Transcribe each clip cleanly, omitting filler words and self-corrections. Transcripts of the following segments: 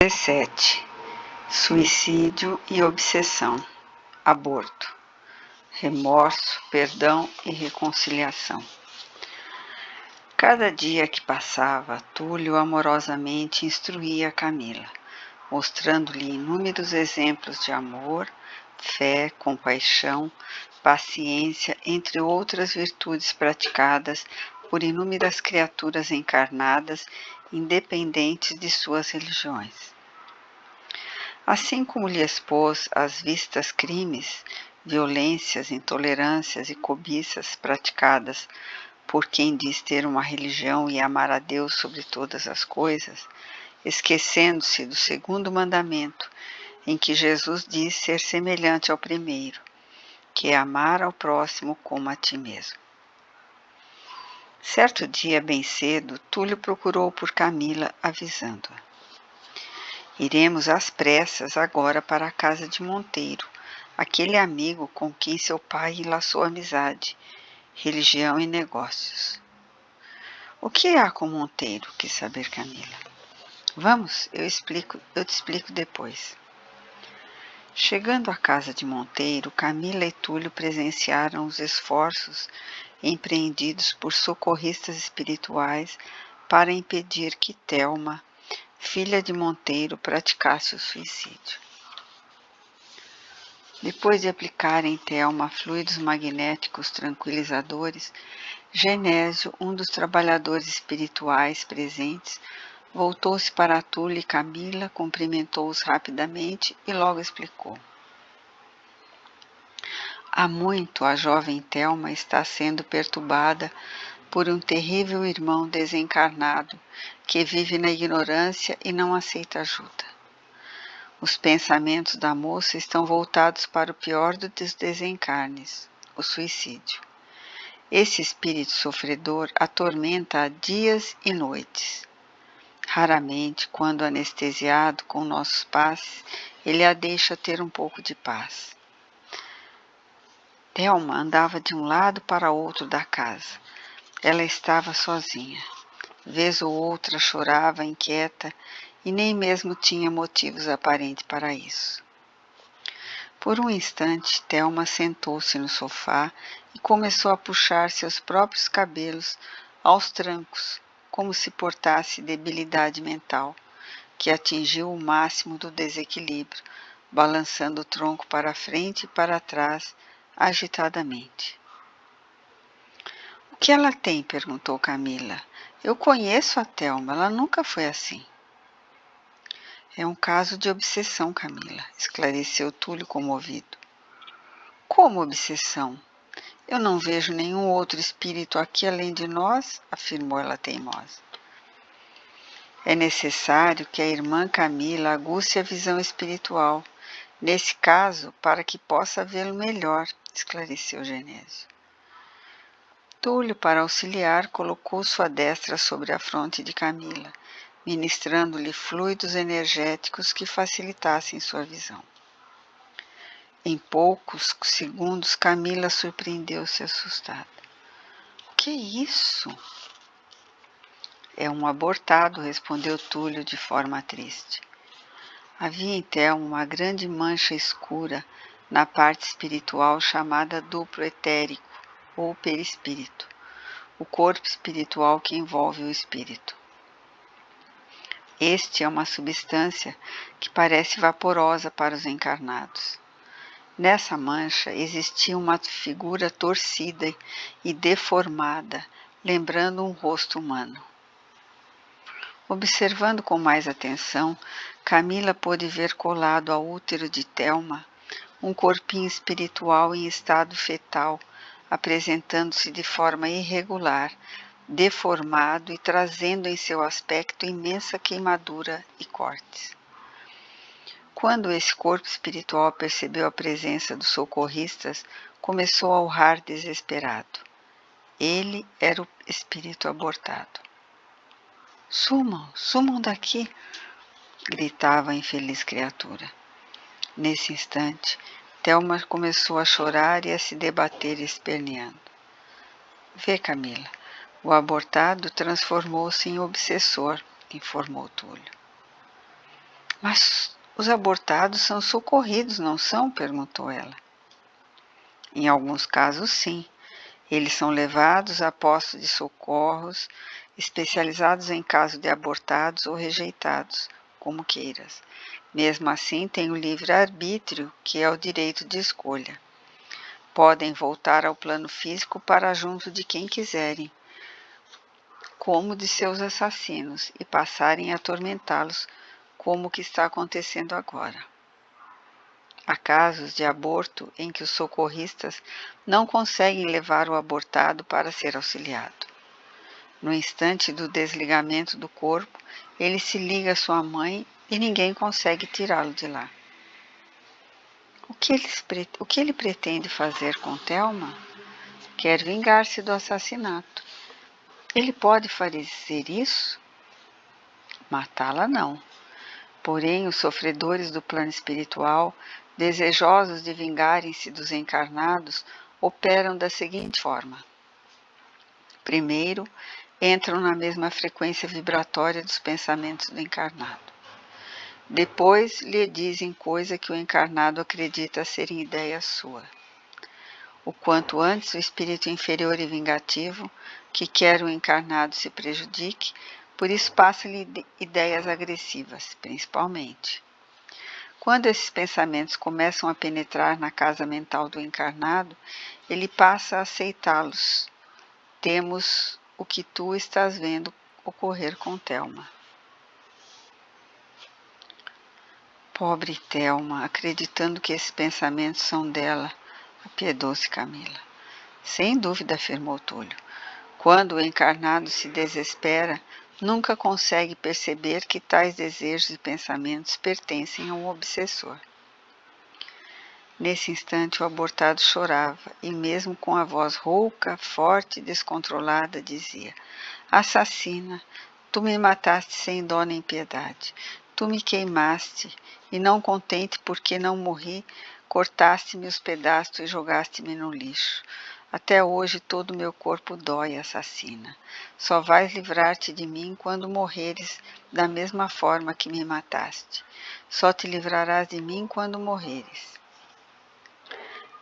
17. Suicídio e obsessão. Aborto. Remorso, perdão e reconciliação. Cada dia que passava, Túlio amorosamente instruía Camila, mostrando-lhe inúmeros exemplos de amor, fé, compaixão, paciência, entre outras virtudes praticadas por inúmeras criaturas encarnadas, independentes de suas religiões. Assim como lhe expôs às vistas crimes, violências, intolerâncias e cobiças praticadas por quem diz ter uma religião e amar a Deus sobre todas as coisas, esquecendo-se do segundo mandamento, em que Jesus diz ser semelhante ao primeiro, que é amar ao próximo como a ti mesmo. Certo dia, bem cedo, Túlio procurou por Camila, avisando-a. Iremos às pressas agora para a casa de Monteiro, aquele amigo com quem seu pai enlaçou amizade, religião e negócios. O que há com Monteiro? Quis saber Camila. Vamos, eu te explico depois. Chegando à casa de Monteiro, Camila e Túlio presenciaram os esforços empreendidos por socorristas espirituais para impedir que Thelma, filha de Monteiro, praticasse o suicídio. Depois de aplicar em Thelma fluidos magnéticos tranquilizadores, Genésio, um dos trabalhadores espirituais presentes, voltou-se para Túlio e Camila, cumprimentou-os rapidamente e logo explicou. Há muito a jovem Thelma está sendo perturbada por um terrível irmão desencarnado que vive na ignorância e não aceita ajuda. Os pensamentos da moça estão voltados para o pior dos desencarnes, o suicídio. Esse espírito sofredor atormenta-a dias e noites. Raramente, quando anestesiado com nossos passes, ele a deixa ter um pouco de paz. Thelma andava de um lado para outro da casa. Ela estava sozinha. Vez ou outra chorava, inquieta, e nem mesmo tinha motivos aparentes para isso. Por um instante, Thelma sentou-se no sofá e começou a puxar seus próprios cabelos aos trancos, como se portasse debilidade mental, que atingiu o máximo do desequilíbrio, balançando o tronco para frente e para trás, agitadamente. O que ela tem? Perguntou Camila. Eu conheço a Thelma, ela nunca foi assim. É um caso de obsessão, Camila, esclareceu Túlio comovido. Como obsessão? Eu não vejo nenhum outro espírito aqui além de nós, afirmou ela teimosa. É necessário que a irmã Camila aguce a visão espiritual, nesse caso, para que possa vê-lo melhor, esclareceu Genésio. Túlio, para auxiliar, colocou sua destra sobre a fronte de Camila, ministrando-lhe fluidos energéticos que facilitassem sua visão. Em poucos segundos, Camila surpreendeu-se assustada. O que é isso? É um abortado, respondeu Túlio de forma triste. Havia em Thelma uma grande mancha escura na parte espiritual chamada duplo etérico ou perispírito, o corpo espiritual que envolve o espírito. Este é uma substância que parece vaporosa para os encarnados. Nessa mancha existia uma figura torcida e deformada, lembrando um rosto humano. Observando com mais atenção, Camila pôde ver colado ao útero de Thelma um corpinho espiritual em estado fetal, apresentando-se de forma irregular, deformado e trazendo em seu aspecto imensa queimadura e cortes. Quando esse corpo espiritual percebeu a presença dos socorristas, começou a urrar desesperado. Ele era o espírito abortado. Sumam daqui! Gritava a infeliz criatura. Nesse instante, Thelma começou a chorar e a se debater esperneando. Vê, Camila, o abortado transformou-se em obsessor, informou Túlio. Mas os abortados são socorridos, não são? Perguntou ela. Em alguns casos, sim. Eles são levados a postos de socorros, especializados em caso de abortados ou rejeitados, como queiras. Mesmo assim, têm o livre-arbítrio, que é o direito de escolha. Podem voltar ao plano físico para junto de quem quiserem, como de seus assassinos, e passarem a atormentá-los, como o que está acontecendo agora. Há casos de aborto em que os socorristas não conseguem levar o abortado para ser auxiliado. No instante do desligamento do corpo, ele se liga à sua mãe e ninguém consegue tirá-lo de lá. O que ele pretende fazer com Thelma? Quer vingar-se do assassinato. Ele pode fazer isso? Matá-la não. Porém, os sofredores do plano espiritual, desejosos de vingarem-se dos encarnados, operam da seguinte forma. Primeiro, entram na mesma frequência vibratória dos pensamentos do encarnado. Depois, lhe dizem coisa que o encarnado acredita serem ideia sua. O quanto antes o espírito inferior e vingativo, que quer o encarnado se prejudique, por isso passa-lhe ideias agressivas, principalmente. Quando esses pensamentos começam a penetrar na casa mental do encarnado, ele passa a aceitá-los. Temos o que tu estás vendo ocorrer com Thelma. Pobre Thelma, acreditando que esses pensamentos são dela, apiedou-se Camila. Sem dúvida, afirmou Túlio. Quando o encarnado se desespera, nunca consegue perceber que tais desejos e pensamentos pertencem ao obsessor. Nesse instante o abortado chorava, e mesmo com a voz rouca, forte e descontrolada, dizia: Assassina, tu me mataste sem dó nem piedade. Tu me queimaste, e não contente porque não morri, cortaste-me os pedaços e jogaste-me no lixo. Até hoje todo o meu corpo dói, assassina. Só vais livrar-te de mim quando morreres da mesma forma que me mataste. Só te livrarás de mim quando morreres.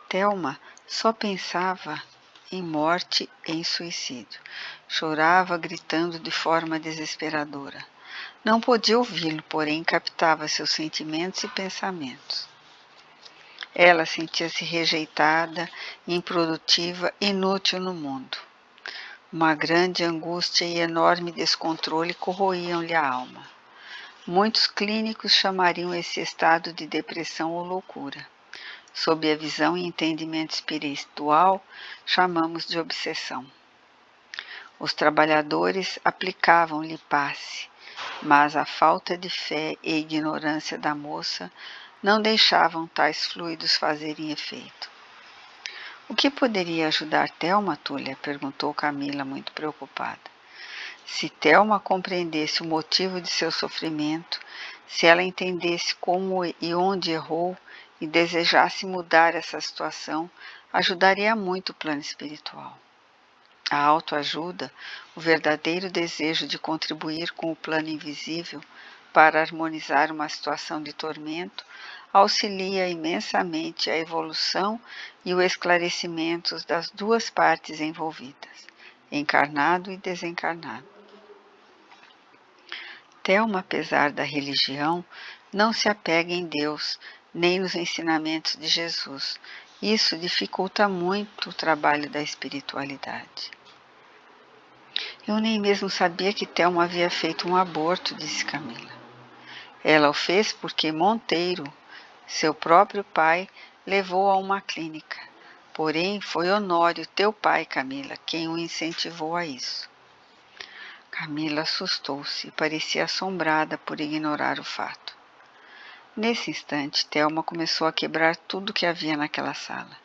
Thelma só pensava em morte e em suicídio. Chorava, gritando de forma desesperadora. Não podia ouvi-lo, porém captava seus sentimentos e pensamentos. Ela sentia-se rejeitada, improdutiva, inútil no mundo. Uma grande angústia e enorme descontrole corroíam-lhe a alma. Muitos clínicos chamariam esse estado de depressão ou loucura. Sob a visão e entendimento espiritual, chamamos de obsessão. Os trabalhadores aplicavam-lhe passe, mas a falta de fé e ignorância da moça não deixavam tais fluidos fazerem efeito. O que poderia ajudar Thelma, Túlia? Perguntou Camila, muito preocupada. Se Thelma compreendesse o motivo de seu sofrimento, se ela entendesse como e onde errou, e desejasse mudar essa situação, ajudaria muito o plano espiritual. A autoajuda, o verdadeiro desejo de contribuir com o plano invisível para harmonizar uma situação de tormento, auxilia imensamente a evolução e o esclarecimento das duas partes envolvidas, encarnado e desencarnado. Thelma, apesar da religião, não se apega em Deus, nem nos ensinamentos de Jesus. Isso dificulta muito o trabalho da espiritualidade. Eu nem mesmo sabia que Thelma havia feito um aborto, disse Camila. Ela o fez porque Monteiro, seu próprio pai, levou a uma clínica. Porém, foi Honório, teu pai, Camila, quem o incentivou a isso. Camila assustou-se e parecia assombrada por ignorar o fato. Nesse instante, Thelma começou a quebrar tudo que havia naquela sala.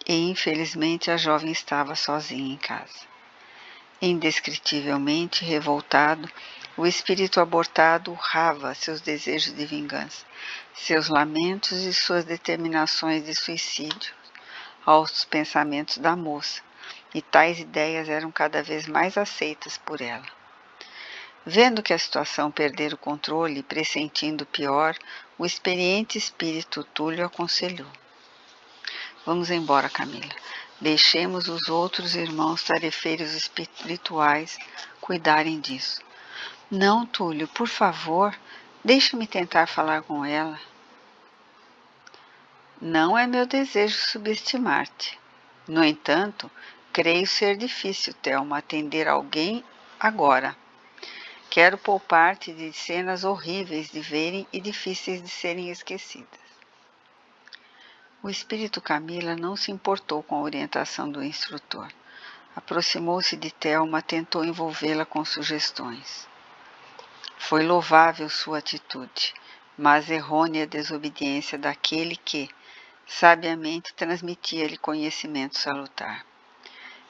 E, infelizmente, a jovem estava sozinha em casa. Indescritivelmente revoltado, o espírito abortado urrava seus desejos de vingança, seus lamentos e suas determinações de suicídio aos pensamentos da moça, e tais ideias eram cada vez mais aceitas por ela. Vendo que a situação perdera o controle e pressentindo o pior, o experiente espírito Túlio aconselhou: Vamos embora, Camila. Deixemos os outros irmãos tarefeiros espirituais cuidarem disso. Não, Túlio, por favor, deixe-me tentar falar com ela. Não é meu desejo subestimar-te. No entanto, creio ser difícil, Thelma, atender alguém agora. Quero poupar-te de cenas horríveis de verem e difíceis de serem esquecidas. O espírito Camila não se importou com a orientação do instrutor. Aproximou-se de Thelma, tentou envolvê-la com sugestões. Foi louvável sua atitude, mas errônea a desobediência daquele que, sabiamente, transmitia-lhe conhecimento salutar.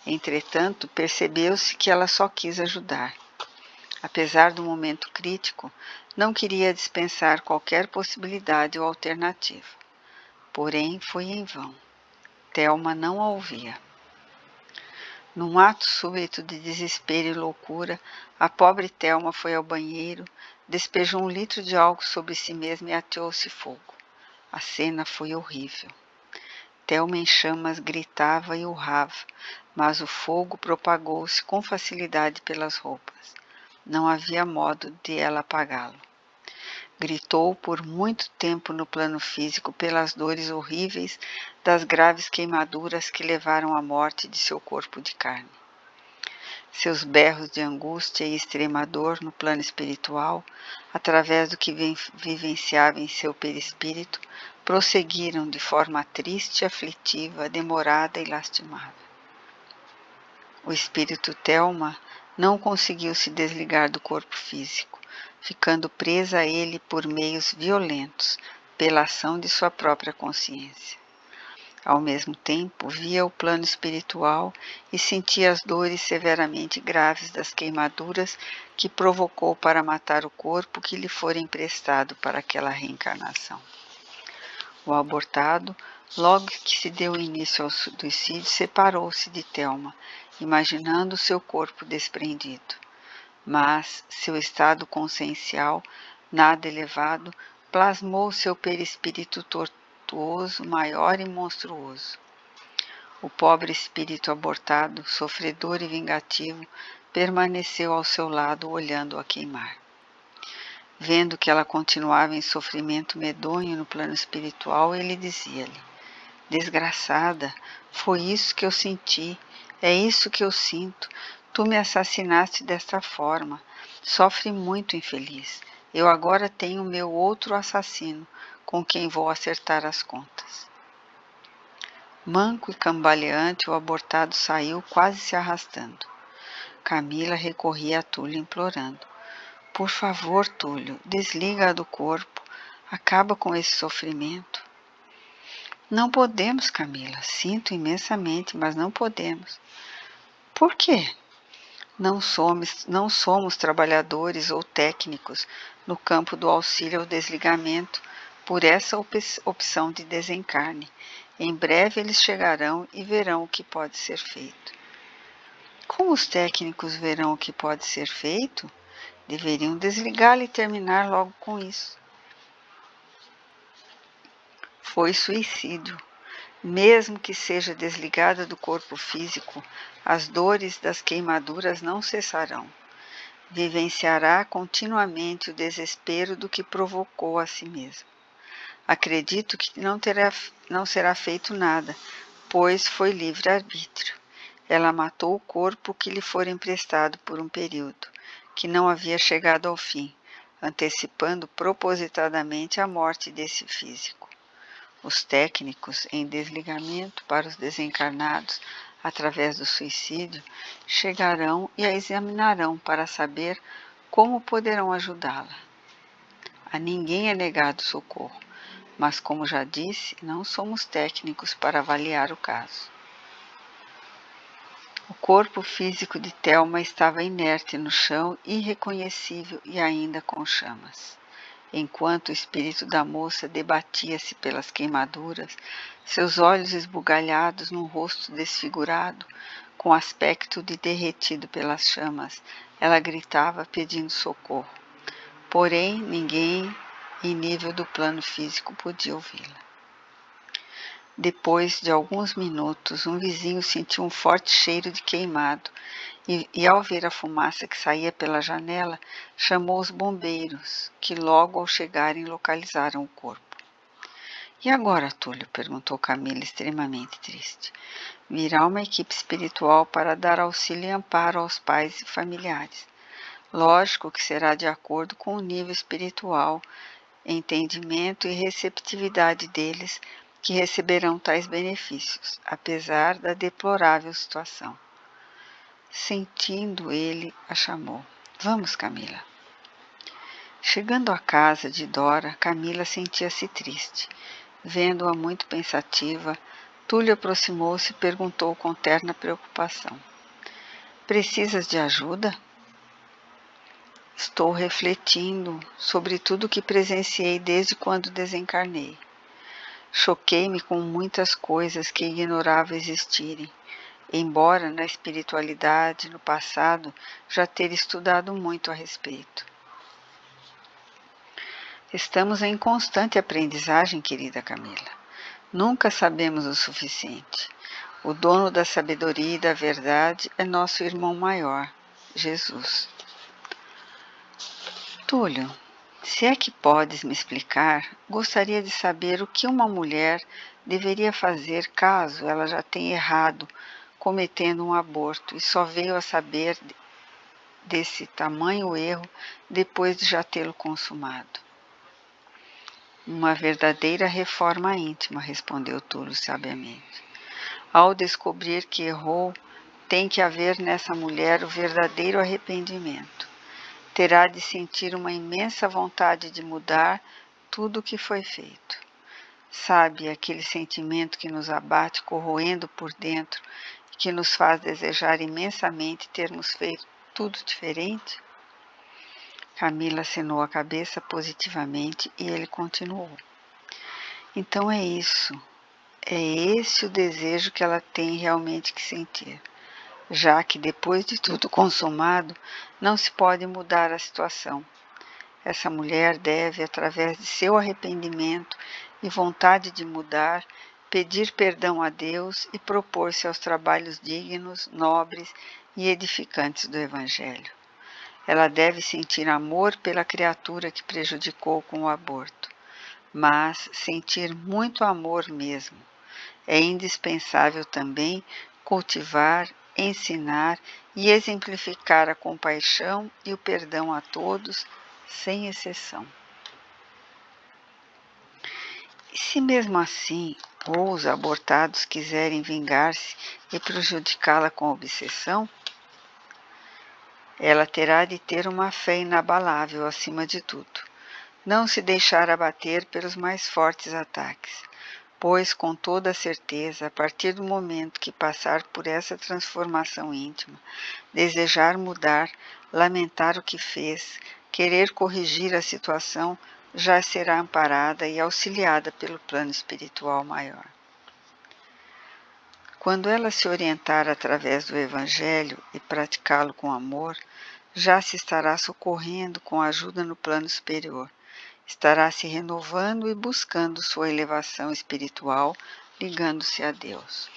Entretanto, percebeu-se que ela só quis ajudar. Apesar do momento crítico, não queria dispensar qualquer possibilidade ou alternativa. Porém, foi em vão. Thelma não a ouvia. Num ato súbito de desespero e loucura, a pobre Thelma foi ao banheiro, despejou 1 litro de álcool sobre si mesma e ateou-se fogo. A cena foi horrível. Thelma em chamas gritava e urrava, mas o fogo propagou-se com facilidade pelas roupas. Não havia modo de ela apagá-lo. Gritou por muito tempo no plano físico pelas dores horríveis das graves queimaduras que levaram à morte de seu corpo de carne. Seus berros de angústia e extrema dor no plano espiritual, através do que vivenciava em seu perispírito, prosseguiram de forma triste, aflitiva, demorada e lastimável. O espírito Thelma não conseguiu se desligar do corpo físico, ficando presa a ele por meios violentos, pela ação de sua própria consciência. Ao mesmo tempo, via o plano espiritual e sentia as dores severamente graves das queimaduras que provocou para matar o corpo que lhe fora emprestado para aquela reencarnação. O abortado, logo que se deu início ao suicídio, separou-se de Thelma, imaginando seu corpo desprendido. Mas seu estado consciencial, nada elevado, plasmou seu perispírito tortuoso, maior e monstruoso. O pobre espírito abortado, sofredor e vingativo, permaneceu ao seu lado, olhando-a queimar. Vendo que ela continuava em sofrimento medonho no plano espiritual, ele dizia-lhe: Desgraçada, foi isso que eu senti, é isso que eu sinto. Tu me assassinaste desta forma. Sofre muito, infeliz. Eu agora tenho meu outro assassino, com quem vou acertar as contas. Manco e cambaleante, o abortado saiu, quase se arrastando. Camila recorria a Túlio, implorando: Por favor, Túlio, desliga-a do corpo. Acaba com esse sofrimento. Não podemos, Camila. Sinto imensamente, mas não podemos. Por quê? Não somos trabalhadores ou técnicos no campo do auxílio ao desligamento por essa opção de desencarne. Em breve eles chegarão e verão o que pode ser feito. Como os técnicos verão o que pode ser feito? Deveriam desligá-la e terminar logo com isso. Foi suicídio. Mesmo que seja desligada do corpo físico, as dores das queimaduras não cessarão. Vivenciará continuamente o desespero do que provocou a si mesma. Acredito que não será feito nada, pois foi livre-arbítrio. Ela matou o corpo que lhe fora emprestado por um período, que não havia chegado ao fim, antecipando propositadamente a morte desse físico. Os técnicos em desligamento para os desencarnados através do suicídio chegarão e a examinarão para saber como poderão ajudá-la. A ninguém é negado socorro, mas, como já disse, não somos técnicos para avaliar o caso. O corpo físico de Thelma estava inerte no chão, irreconhecível e ainda com chamas. Enquanto o espírito da moça debatia-se pelas queimaduras, seus olhos esbugalhados num rosto desfigurado, com aspecto de derretido pelas chamas, Ela gritava pedindo socorro, porém ninguém em nível do plano físico podia ouvi-la. Depois de alguns minutos, um vizinho sentiu um forte cheiro de queimado e ao ver a fumaça que saía pela janela, chamou os bombeiros, que logo ao chegarem localizaram o corpo. E agora, Túlio? Perguntou Camila, extremamente triste. Virá uma equipe espiritual para dar auxílio e amparo aos pais e familiares. Lógico que será de acordo com o nível espiritual, entendimento e receptividade deles que receberão tais benefícios, apesar da deplorável situação. Sentindo, ele a chamou. Vamos, Camila. Chegando à casa de Dora, Camila sentia-se triste. Vendo-a muito pensativa, Túlio aproximou-se e perguntou com terna preocupação. Precisas de ajuda? Estou refletindo sobre tudo o que presenciei desde quando desencarnei. Choquei-me com muitas coisas que ignorava existirem, embora na espiritualidade, no passado, já ter estudado muito a respeito. Estamos em constante aprendizagem, querida Camila. Nunca sabemos o suficiente. O dono da sabedoria e da verdade é nosso irmão maior, Jesus. Túlio, se é que podes me explicar, gostaria de saber o que uma mulher deveria fazer caso ela já tenha errado cometendo um aborto e só veio a saber desse tamanho erro depois de já tê-lo consumado. Uma verdadeira reforma íntima, respondeu Túlio sabiamente. Ao descobrir que errou, tem que haver nessa mulher o verdadeiro arrependimento. Terá de sentir uma imensa vontade de mudar tudo o que foi feito. Sabe aquele sentimento que nos abate corroendo por dentro e que nos faz desejar imensamente termos feito tudo diferente? Camila acenou a cabeça positivamente e ele continuou. Então é isso. É esse o desejo que ela tem realmente que sentir, já que depois de tudo consumado, não se pode mudar a situação. Essa mulher deve, através de seu arrependimento e vontade de mudar, pedir perdão a Deus e propor-se aos trabalhos dignos, nobres e edificantes do Evangelho. Ela deve sentir amor pela criatura que prejudicou com o aborto, mas sentir muito amor mesmo. É indispensável também cultivar, ensinar e exemplificar a compaixão e o perdão a todos, sem exceção. E se mesmo assim, ou os abortados quiserem vingar-se e prejudicá-la com obsessão, ela terá de ter uma fé inabalável acima de tudo. Não se deixar abater pelos mais fortes ataques, pois com toda a certeza, a partir do momento que passar por essa transformação íntima, desejar mudar, lamentar o que fez, querer corrigir a situação, já será amparada e auxiliada pelo plano espiritual maior. Quando ela se orientar através do Evangelho e praticá-lo com amor, já se estará socorrendo com ajuda no plano superior. Estará se renovando e buscando sua elevação espiritual, ligando-se a Deus.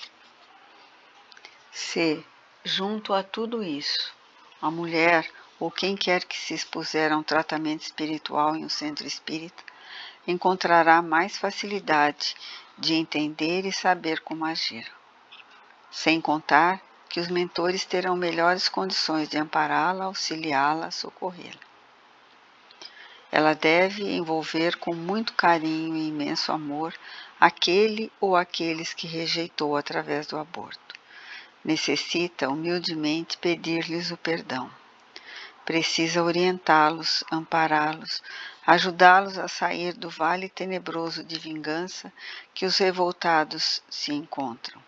Se, junto a tudo isso, a mulher ou quem quer que se expuser a um tratamento espiritual em um centro espírita, encontrará mais facilidade de entender e saber como agir. Sem contar que os mentores terão melhores condições de ampará-la, auxiliá-la, socorrê-la. Ela deve envolver com muito carinho e imenso amor aquele ou aqueles que rejeitou através do aborto. Necessita humildemente pedir-lhes o perdão. Precisa orientá-los, ampará-los, ajudá-los a sair do vale tenebroso de vingança que os revoltados se encontram.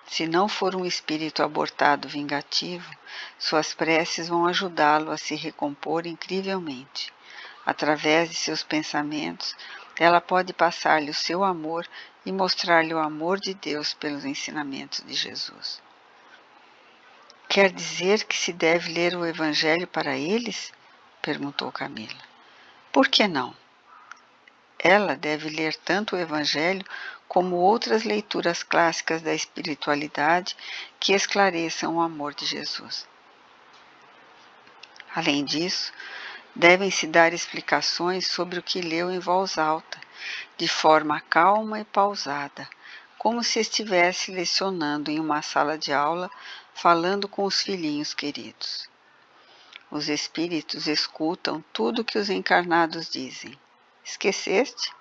Se não for um espírito abortado vingativo, suas preces vão ajudá-lo a se recompor incrivelmente. Através de seus pensamentos, ela pode passar-lhe o seu amor e mostrar-lhe o amor de Deus pelos ensinamentos de Jesus. Quer dizer que se deve ler o Evangelho para eles? Perguntou Camila. Por que não? Ela deve ler tanto o Evangelho como outras leituras clássicas da espiritualidade que esclareçam o amor de Jesus. Além disso, devem-se dar explicações sobre o que leu em voz alta, de forma calma e pausada, como se estivesse lecionando em uma sala de aula, falando com os filhinhos queridos. Os espíritos escutam tudo o que os encarnados dizem. Esqueceste?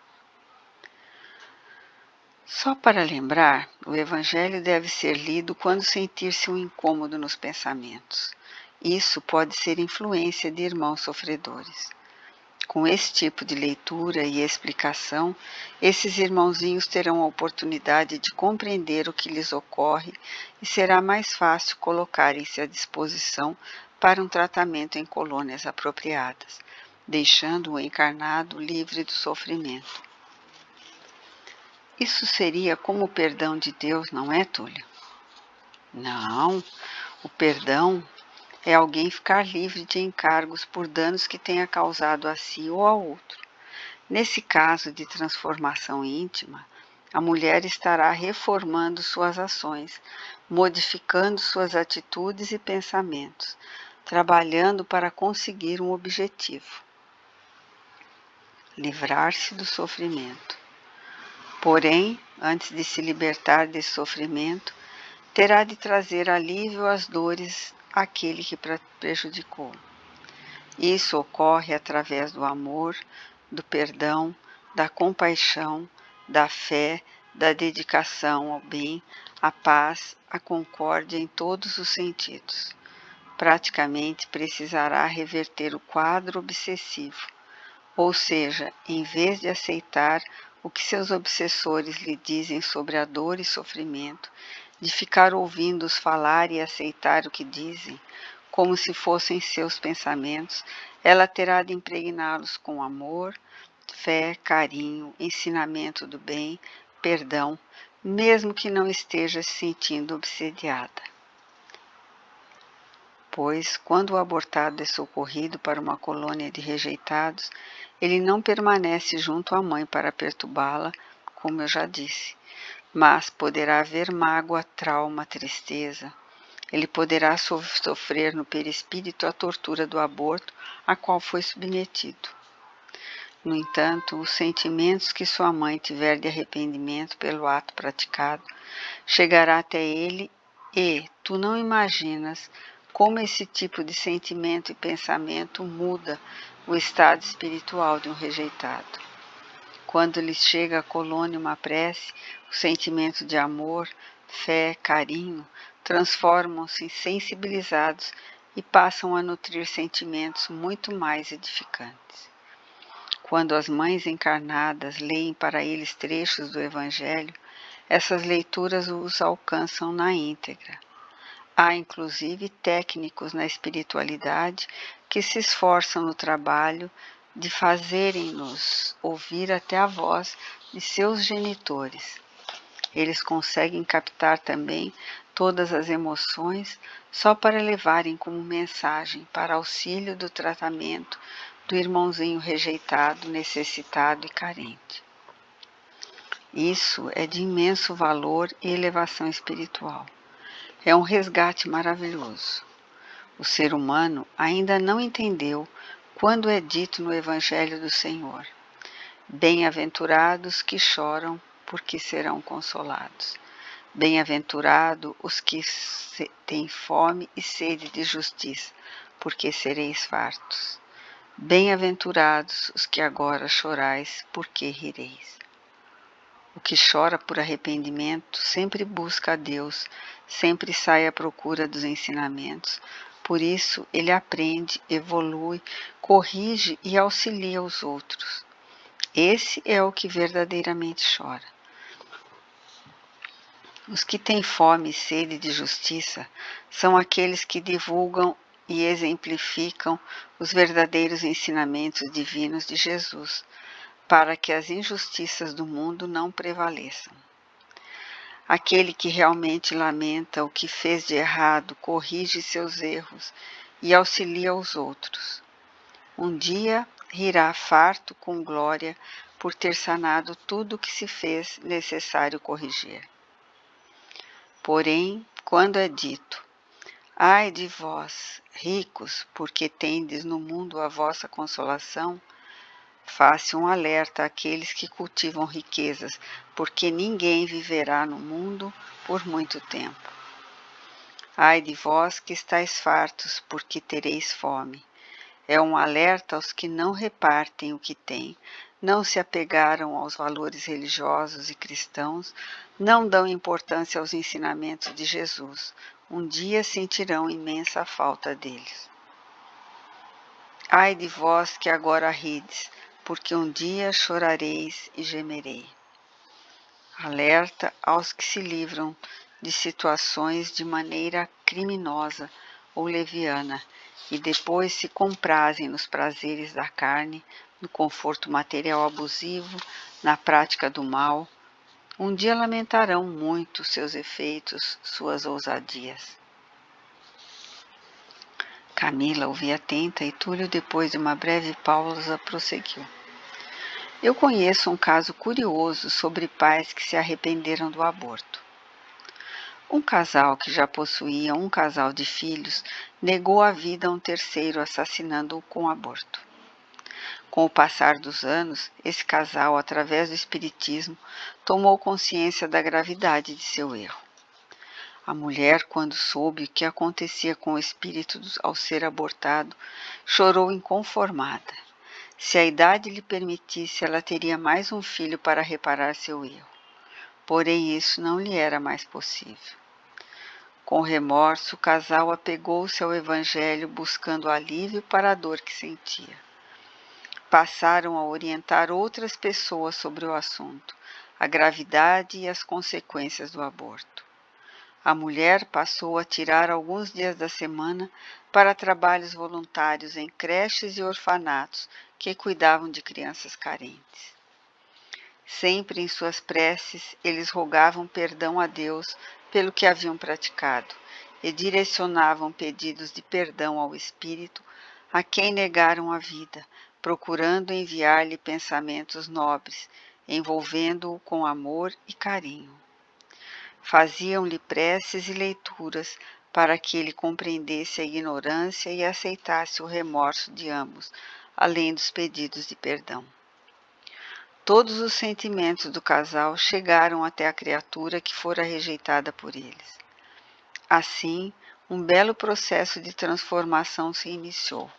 Só para lembrar, o Evangelho deve ser lido quando sentir-se um incômodo nos pensamentos. Isso pode ser influência de irmãos sofredores. Com esse tipo de leitura e explicação, esses irmãozinhos terão a oportunidade de compreender o que lhes ocorre e será mais fácil colocarem-se à disposição para um tratamento em colônias apropriadas, deixando o encarnado livre do sofrimento. Isso seria como o perdão de Deus, não é, Túlio? Não, o perdão é alguém ficar livre de encargos por danos que tenha causado a si ou ao outro. Nesse caso de transformação íntima, a mulher estará reformando suas ações, modificando suas atitudes e pensamentos, trabalhando para conseguir um objetivo: livrar-se do sofrimento. Porém, antes de se libertar desse sofrimento, terá de trazer alívio às dores àquele que prejudicou. Isso ocorre através do amor, do perdão, da compaixão, da fé, da dedicação ao bem, à paz, à concórdia em todos os sentidos. Praticamente precisará reverter o quadro obsessivo, ou seja, em vez de aceitar o que seus obsessores lhe dizem sobre a dor e sofrimento, de ficar ouvindo-os falar e aceitar o que dizem, como se fossem seus pensamentos, ela terá de impregná-los com amor, fé, carinho, ensinamento do bem, perdão, mesmo que não esteja se sentindo obsediada. Pois, quando o abortado é socorrido para uma colônia de rejeitados, ele não permanece junto à mãe para perturbá-la, como eu já disse, mas poderá haver mágoa, trauma, tristeza. Ele poderá sofrer no perispírito a tortura do aborto a qual foi submetido. No entanto, os sentimentos que sua mãe tiver de arrependimento pelo ato praticado chegará até ele e tu não imaginas como esse tipo de sentimento e pensamento muda o estado espiritual de um rejeitado. Quando lhes chega à colônia uma prece, o sentimento de amor, fé, carinho, transformam-se sensibilizados e passam a nutrir sentimentos muito mais edificantes. Quando as mães encarnadas leem para eles trechos do Evangelho, essas leituras os alcançam na íntegra. Há inclusive técnicos na espiritualidade que se esforçam no trabalho de fazerem-nos ouvir até a voz de seus genitores. Eles conseguem captar também todas as emoções só para levarem como mensagem para auxílio do tratamento do irmãozinho rejeitado, necessitado e carente. Isso é de imenso valor e elevação espiritual. É um resgate maravilhoso. O ser humano ainda não entendeu quando é dito no Evangelho do Senhor: bem-aventurados que choram, porque serão consolados. Bem-aventurados os que têm fome e sede de justiça, porque sereis fartos. Bem-aventurados os que agora chorais, porque rireis. O que chora por arrependimento sempre busca a Deus, sempre sai à procura dos ensinamentos. Por isso, ele aprende, evolui, corrige e auxilia os outros. Esse é o que verdadeiramente chora. Os que têm fome e sede de justiça são aqueles que divulgam e exemplificam os verdadeiros ensinamentos divinos de Jesus, para que as injustiças do mundo não prevaleçam. Aquele que realmente lamenta o que fez de errado, corrige seus erros e auxilia os outros. Um dia rirá farto com glória por ter sanado tudo o que se fez necessário corrigir. Porém, quando é dito: ai de vós, ricos, porque tendes no mundo a vossa consolação, faça um alerta àqueles que cultivam riquezas, porque ninguém viverá no mundo por muito tempo. Ai de vós que estáis fartos, porque tereis fome. É um alerta aos que não repartem o que têm, não se apegaram aos valores religiosos e cristãos, não dão importância aos ensinamentos de Jesus. Um dia sentirão imensa falta deles. Ai de vós que agora rides, porque um dia chorareis e gemerei. Alerta aos que se livram de situações de maneira criminosa ou leviana e depois se comprazem nos prazeres da carne, no conforto material abusivo, na prática do mal. Um dia lamentarão muito seus efeitos, suas ousadias. Camila ouvia atenta e Túlio, depois de uma breve pausa, prosseguiu. Eu conheço um caso curioso sobre pais que se arrependeram do aborto. Um casal que já possuía um casal de filhos negou a vida a um terceiro, assassinando-o com aborto. Com o passar dos anos, esse casal, através do espiritismo, tomou consciência da gravidade de seu erro. A mulher, quando soube o que acontecia com o espírito ao ser abortado, chorou inconformada. Se a idade lhe permitisse, ela teria mais um filho para reparar seu erro. Porém, isso não lhe era mais possível. Com remorso, o casal apegou-se ao Evangelho, buscando alívio para a dor que sentia. Passaram a orientar outras pessoas sobre o assunto, a gravidade e as consequências do aborto. A mulher passou a tirar alguns dias da semana para trabalhos voluntários em creches e orfanatos que cuidavam de crianças carentes. Sempre em suas preces, eles rogavam perdão a Deus pelo que haviam praticado e direcionavam pedidos de perdão ao Espírito a quem negaram a vida, procurando enviar-lhe pensamentos nobres, envolvendo-o com amor e carinho. Faziam-lhe preces e leituras para que ele compreendesse a ignorância e aceitasse o remorso de ambos, além dos pedidos de perdão. Todos os sentimentos do casal chegaram até a criatura que fora rejeitada por eles. Assim, um belo processo de transformação se iniciou.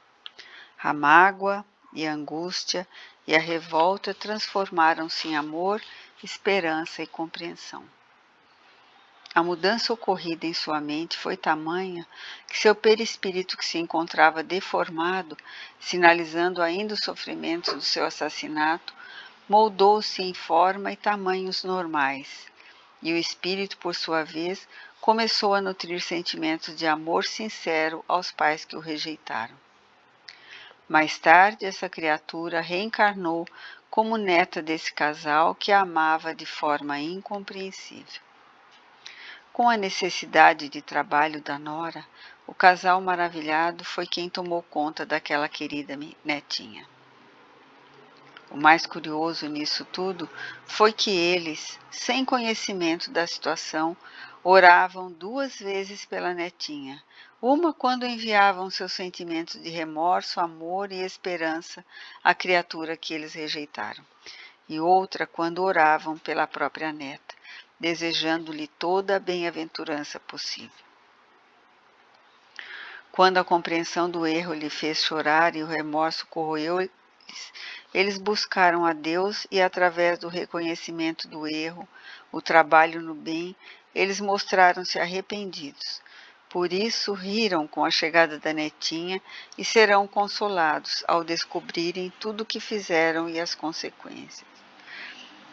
A mágoa e a angústia e a revolta transformaram-se em amor, esperança e compreensão. A mudança ocorrida em sua mente foi tamanha que seu perispírito, que se encontrava deformado, sinalizando ainda os sofrimentos do seu assassinato, moldou-se em forma e tamanhos normais, e o espírito, por sua vez, começou a nutrir sentimentos de amor sincero aos pais que o rejeitaram. Mais tarde, essa criatura reencarnou como neta desse casal que a amava de forma incompreensível. Com a necessidade de trabalho da nora, o casal maravilhado foi quem tomou conta daquela querida netinha. O mais curioso nisso tudo foi que eles, sem conhecimento da situação, oravam 2 vezes pela netinha, uma quando enviavam seus sentimentos de remorso, amor e esperança à criatura que eles rejeitaram, e outra quando oravam pela própria neta, desejando-lhe toda a bem-aventurança possível. Quando a compreensão do erro lhe fez chorar e o remorso corroeu, eles buscaram a Deus e, através do reconhecimento do erro, o trabalho no bem, eles mostraram-se arrependidos. Por isso, riram com a chegada da netinha e serão consolados ao descobrirem tudo o que fizeram e as consequências.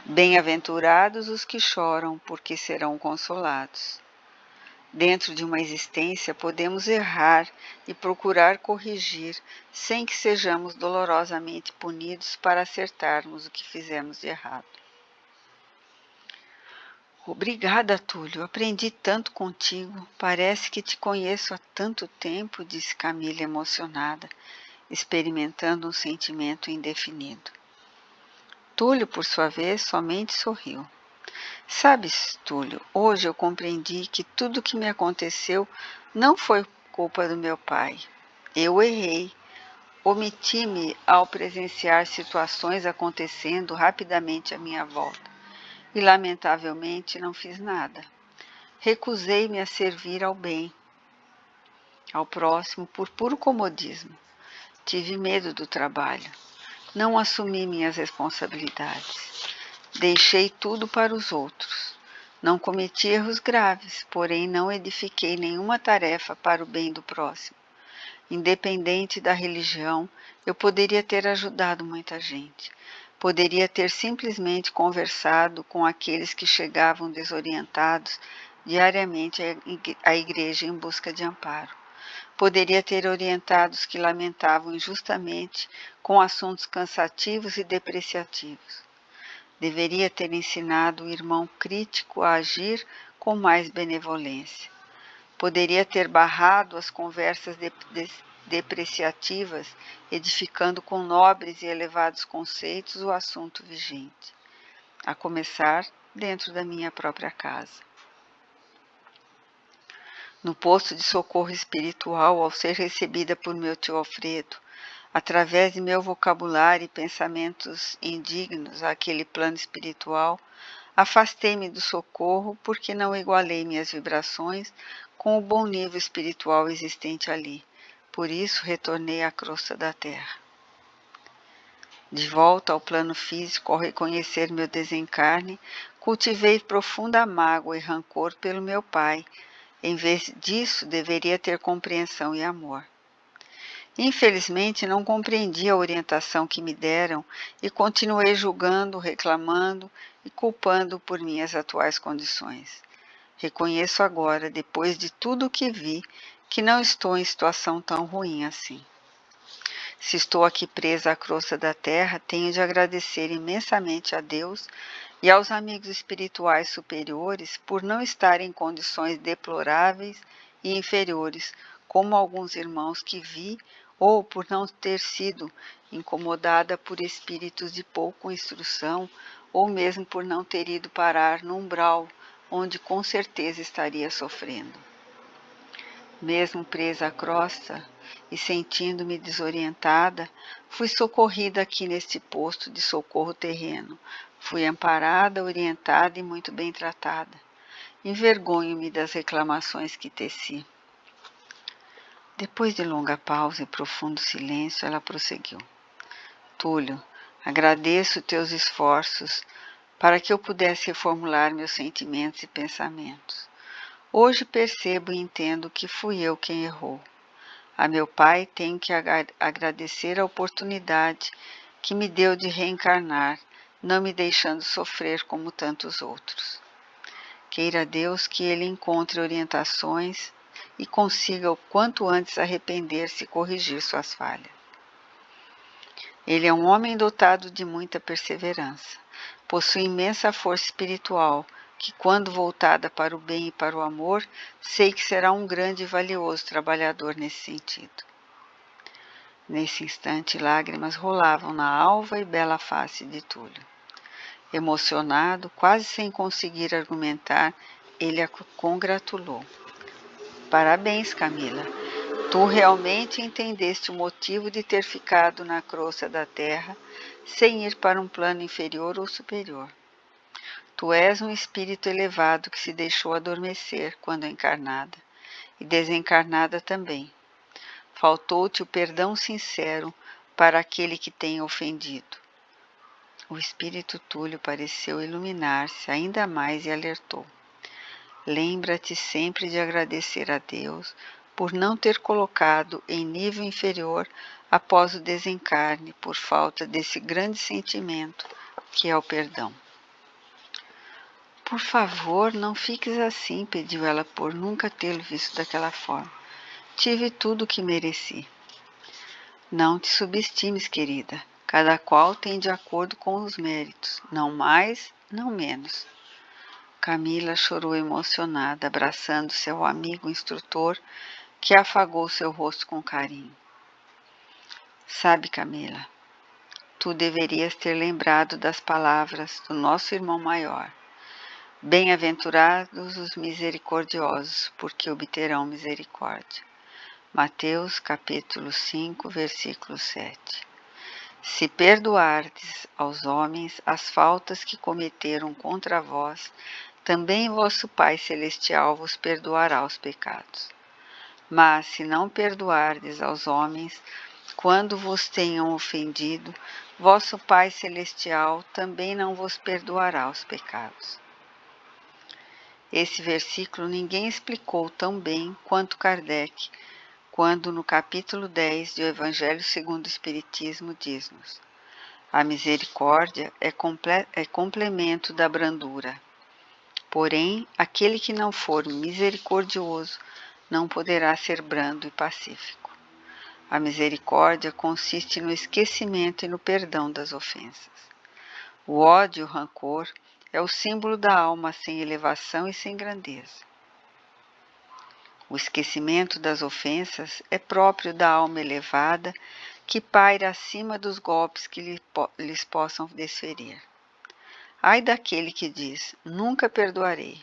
Bem-aventurados os que choram, porque serão consolados. Dentro de uma existência, podemos errar e procurar corrigir, sem que sejamos dolorosamente punidos para acertarmos o que fizemos de errado. Obrigada, Túlio. Aprendi tanto contigo. Parece que te conheço há tanto tempo, disse Camila emocionada, experimentando um sentimento indefinido. Túlio, por sua vez, somente sorriu. Sabes, Túlio, hoje eu compreendi que tudo o que me aconteceu não foi culpa do meu pai. Eu errei. Omiti-me ao presenciar situações acontecendo rapidamente à minha volta e, lamentavelmente, não fiz nada. Recusei-me a servir ao bem, ao próximo, por puro comodismo. Tive medo do trabalho. Não assumi minhas responsabilidades. Deixei tudo para os outros. Não cometi erros graves, porém não edifiquei nenhuma tarefa para o bem do próximo. Independente da religião, eu poderia ter ajudado muita gente. Poderia ter simplesmente conversado com aqueles que chegavam desorientados diariamente à igreja em busca de amparo. Poderia ter orientado os que lamentavam injustamente com assuntos cansativos e depreciativos. Deveria ter ensinado o irmão crítico a agir com mais benevolência. Poderia ter barrado as conversas depreciativas, edificando com nobres e elevados conceitos o assunto vigente, a começar dentro da minha própria casa. No posto de socorro espiritual, ao ser recebida por meu tio Alfredo, através de meu vocabulário e pensamentos indignos àquele plano espiritual, afastei-me do socorro porque não igualei minhas vibrações com o bom nível espiritual existente ali. Por isso, retornei à crosta da terra. De volta ao plano físico, ao reconhecer meu desencarne, cultivei profunda mágoa e rancor pelo meu pai. Em vez disso, deveria ter compreensão e amor. Infelizmente, não compreendi a orientação que me deram e continuei julgando, reclamando e culpando por minhas atuais condições. Reconheço agora, depois de tudo o que vi, que não estou em situação tão ruim assim. Se estou aqui presa à crosta da terra, tenho de agradecer imensamente a Deus e aos amigos espirituais superiores por não estar em condições deploráveis e inferiores, como alguns irmãos que vi, ou por não ter sido incomodada por espíritos de pouca instrução, ou mesmo por não ter ido parar no umbral, onde com certeza estaria sofrendo. Mesmo presa à crosta e sentindo-me desorientada, fui socorrida aqui neste posto de socorro terreno. Fui amparada, orientada e muito bem tratada. Envergonho-me das reclamações que teci. Depois de longa pausa e profundo silêncio, ela prosseguiu. Túlio, agradeço teus esforços para que eu pudesse reformular meus sentimentos e pensamentos. Hoje percebo e entendo que fui eu quem errou. A meu pai tenho que agradecer a oportunidade que me deu de reencarnar, não me deixando sofrer como tantos outros. Queira Deus que ele encontre orientações e consiga o quanto antes arrepender-se e corrigir suas falhas. Ele é um homem dotado de muita perseverança. Possui imensa força espiritual, que quando voltada para o bem e para o amor, sei que será um grande e valioso trabalhador nesse sentido. Nesse instante, lágrimas rolavam na alva e bela face de Túlio. Emocionado, quase sem conseguir argumentar, ele a congratulou. Parabéns, Camila. Tu realmente entendeste o motivo de ter ficado na crosta da terra sem ir para um plano inferior ou superior. Tu és um espírito elevado que se deixou adormecer quando encarnada, e desencarnada também. Faltou-te o perdão sincero para aquele que tem ofendido. O espírito Túlio pareceu iluminar-se ainda mais e alertou. Lembra-te sempre de agradecer a Deus por não ter colocado em nível inferior após o desencarne por falta desse grande sentimento que é o perdão. Por favor, não fiques assim, pediu ela por nunca tê-lo visto daquela forma. Tive tudo o que mereci. Não te subestimes, querida. Cada qual tem de acordo com os méritos, não mais, não menos. Camila chorou emocionada, abraçando seu amigo instrutor, que afagou seu rosto com carinho. Sabe, Camila, tu deverias ter lembrado das palavras do nosso irmão maior. Bem-aventurados os misericordiosos, porque obterão misericórdia. Mateus capítulo 5, versículo 7. Se perdoardes aos homens as faltas que cometeram contra vós, também vosso Pai Celestial vos perdoará os pecados. Mas se não perdoardes aos homens, quando vos tenham ofendido, vosso Pai Celestial também não vos perdoará os pecados. Esse versículo ninguém explicou tão bem quanto Kardec, quando no capítulo 10 do Evangelho segundo o Espiritismo diz-nos: a misericórdia é complemento da brandura. Porém, aquele que não for misericordioso não poderá ser brando e pacífico. A misericórdia consiste no esquecimento e no perdão das ofensas. O ódio e o rancor é o símbolo da alma sem elevação e sem grandeza. O esquecimento das ofensas é próprio da alma elevada que paira acima dos golpes que lhes possam desferir. Ai daquele que diz, nunca perdoarei.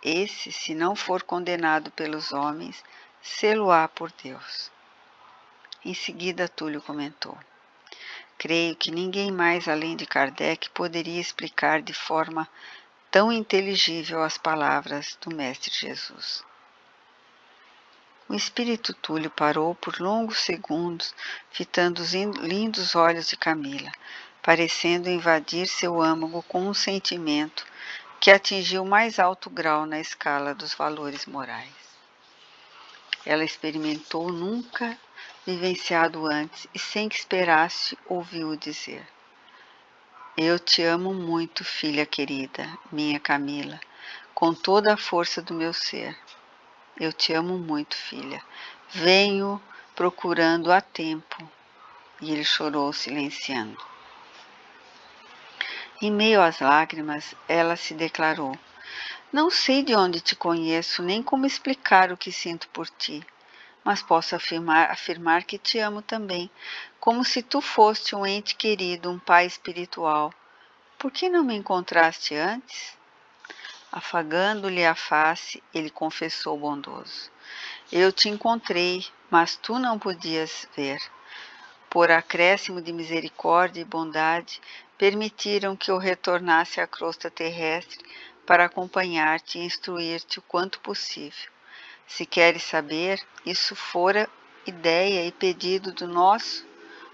Esse, se não for condenado pelos homens, sê-lo-á por Deus. Em seguida, Túlio comentou: creio que ninguém mais além de Kardec poderia explicar de forma tão inteligível as palavras do Mestre Jesus. O espírito Túlio parou por longos segundos, fitando os lindos olhos de Camila, parecendo invadir seu âmago com um sentimento que atingiu o mais alto grau na escala dos valores morais. Ela experimentou nunca vivenciado antes e, sem que esperasse, ouviu dizer: eu te amo muito, filha querida, minha Camila, com toda a força do meu ser. Eu te amo muito, filha. Venho procurando há tempo. E ele chorou, silenciando. Em meio às lágrimas, ela se declarou: não sei de onde te conheço, nem como explicar o que sinto por ti, mas posso afirmar que te amo também, como se tu foste um ente querido, um pai espiritual. Por que não me encontraste antes? Afagando-lhe a face, ele confessou bondoso: eu te encontrei, mas tu não podias ver. Por acréscimo de misericórdia e bondade, permitiram que eu retornasse à crosta terrestre para acompanhar-te e instruir-te o quanto possível. Se queres saber, isso fora ideia e pedido do nosso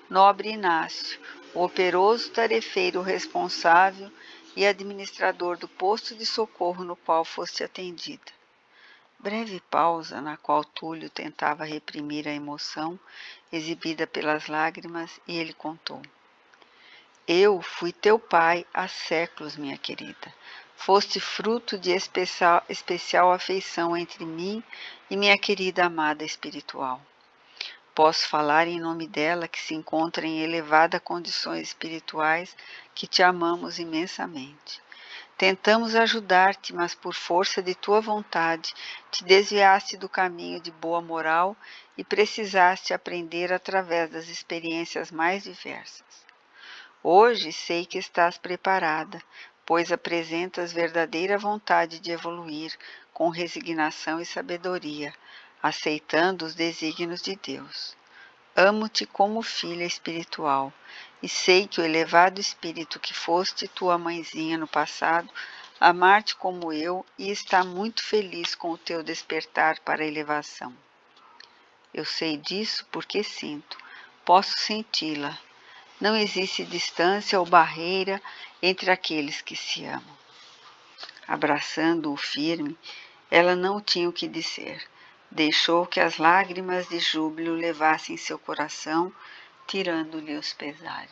nobre Inácio, o operoso tarefeiro responsável e administrador do posto de socorro no qual foste atendida. Breve pausa, na qual Túlio tentava reprimir a emoção exibida pelas lágrimas, e ele contou: eu fui teu pai há séculos, minha querida. Foste fruto de especial afeição entre mim e minha querida amada espiritual. Posso falar em nome dela, que se encontra em elevada condições espirituais, que te amamos imensamente. Tentamos ajudar-te, mas por força de tua vontade, te desviaste do caminho de boa moral e precisaste aprender através das experiências mais diversas. Hoje sei que estás preparada, pois apresentas verdadeira vontade de evoluir com resignação e sabedoria, aceitando os desígnios de Deus. Amo-te como filha espiritual, e sei que o elevado espírito que foste tua mãezinha no passado, amar-te como eu e está muito feliz com o teu despertar para a elevação. Eu sei disso porque sinto, posso senti-la. Não existe distância ou barreira entre aqueles que se amam. Abraçando-o firme, ela não tinha o que dizer. Deixou que as lágrimas de júbilo levassem seu coração, tirando-lhe os pesares.